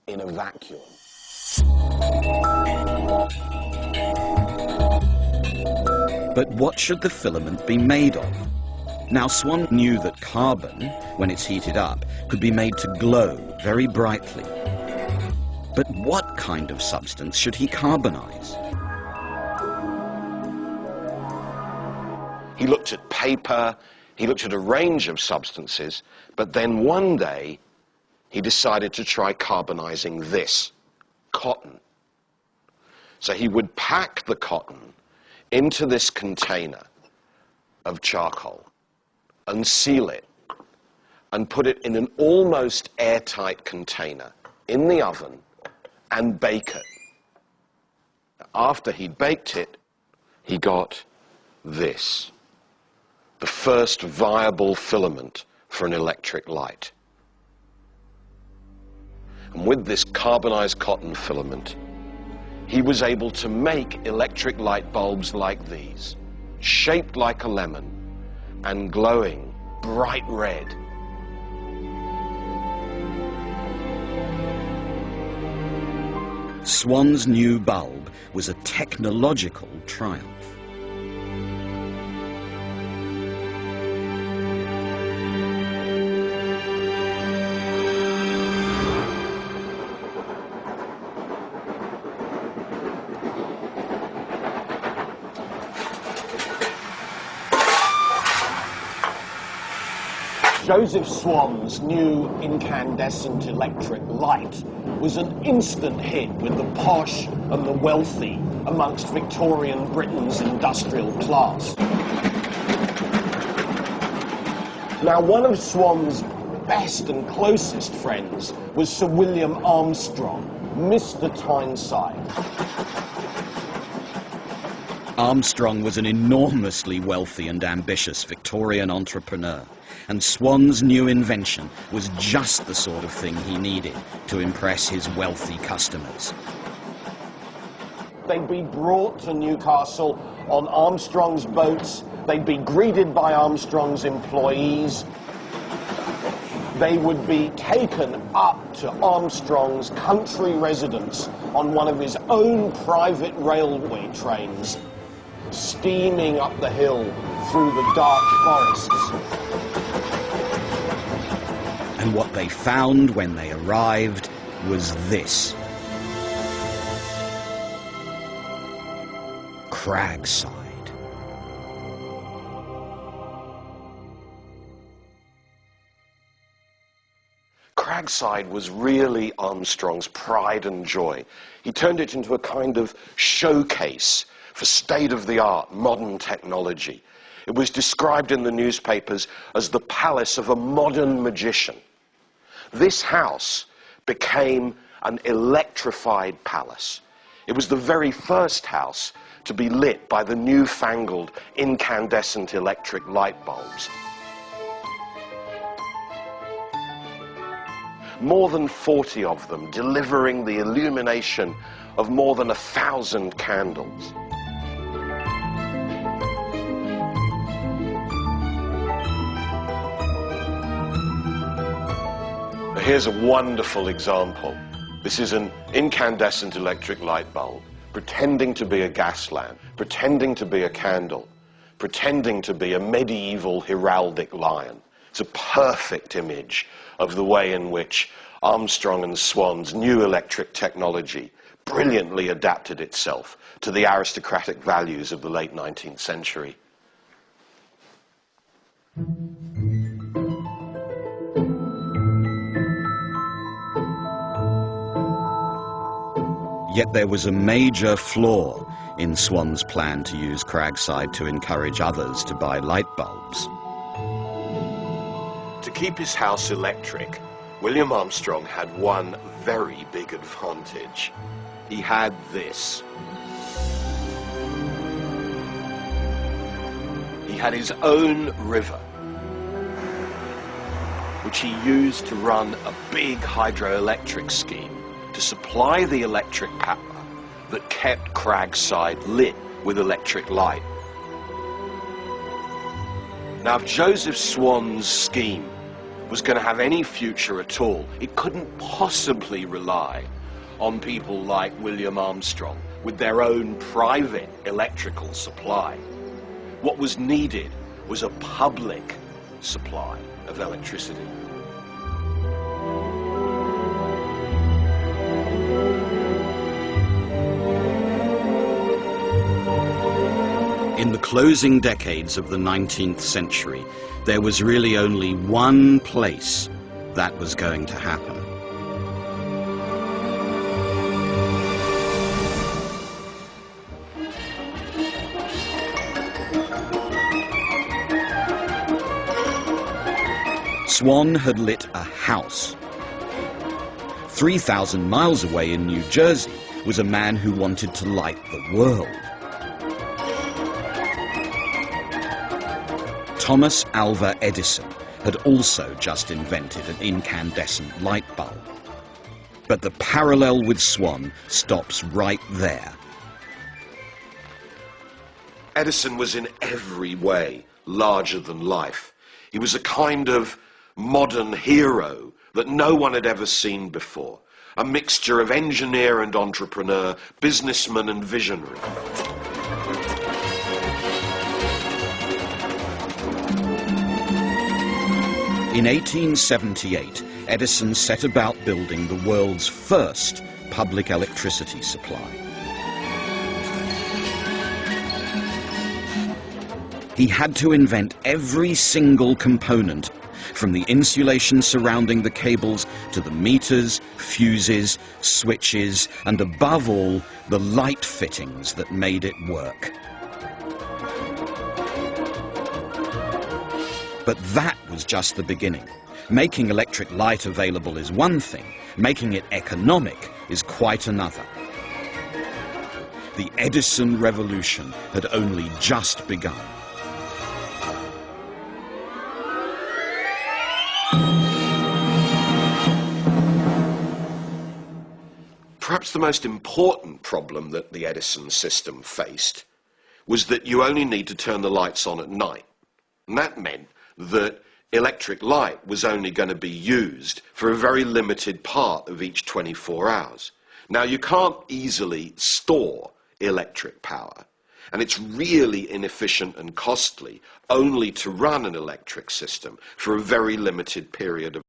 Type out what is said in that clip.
in a vacuum. But what should the filament be made of? Now, Swan knew that carbon, when it's heated up, could be made to glow very brightly. But what kind of substance should he carbonize? He looked at paper, he looked at a range of substances, but then one day he decided to try carbonizing this, cotton. So he would pack the cotton into this container of charcoal and seal it and put it in an almost airtight container in the oven and bake it. After he'd baked it, he got this, the first viable filament for an electric light. And with this carbonized cotton filament, he was able to make electric light bulbs like these, shaped like a lemon and glowing bright red. Swan's new bulb was a technological triumph. Joseph Swan's new incandescent electric light was an instant hit with the posh and the wealthy amongst Victorian Britain's industrial class. Now, one of Swan's best and closest friends was Sir William Armstrong, Mr. Tyneside. Armstrong was an enormously wealthy and ambitious Victorian entrepreneur, and Swan's new invention was just the sort of thing he needed to impress his wealthy customers. They'd be brought to Newcastle on Armstrong's boats. They'd be greeted by Armstrong's employees. They would be taken up to Armstrong's country residence on one of his own private railway trains, steaming up the hill through the dark forests. And what they found when they arrived was this. Cragside. Cragside was really Armstrong's pride and joy. He turned it into a kind of showcase for state-of-the-art modern technology. It was described in the newspapers as the palace of a modern magician. This house became an electrified palace. It was the very first house to be lit by the newfangled incandescent electric light bulbs. More than 40 of them, delivering the illumination of more than 1,000 candles. Here's a wonderful example. This is an incandescent electric light bulb, pretending to be a gas lamp, pretending to be a candle, pretending to be a medieval heraldic lion. It's a perfect image of the way in which Armstrong and Swan's new electric technology brilliantly adapted itself to the aristocratic values of the late 19th century. Yet there was a major flaw in Swan's plan to use Cragside to encourage others to buy light bulbs. To keep his house electric, William Armstrong had one very big advantage. He had this. He had his own river, which he used to run a big hydroelectric scheme to supply the electric power that kept Cragside lit with electric light. Now, if Joseph Swan's scheme was going to have any future at all, it couldn't possibly rely on people like William Armstrong with their own private electrical supply. What was needed was a public supply of electricity. In the closing decades of the 19th century, there was really only one place that was going to happen. Swan had lit a house. 3,000 miles away in New Jersey was a man who wanted to light the world. Thomas Alva Edison had also just invented an incandescent light bulb. But the parallel with Swan stops right there. Edison was in every way larger than life. He was a kind of modern hero that no one had ever seen before. A mixture of engineer and entrepreneur, businessman and visionary. In 1878, Edison set about building the world's first public electricity supply. He had to invent every single component, from the insulation surrounding the cables to the meters, fuses, switches, and above all, the light fittings that made it work. But that was just the beginning. Making electric light available is one thing, making it economic is quite another. The Edison revolution had only just begun. Perhaps the most important problem that the Edison system faced was that you only need to turn the lights on at night. And that meant that electric light was only going to be used for a very limited part of each 24 hours. Now, you can't easily store electric power, and it's really inefficient and costly only to run an electric system for a very limited period of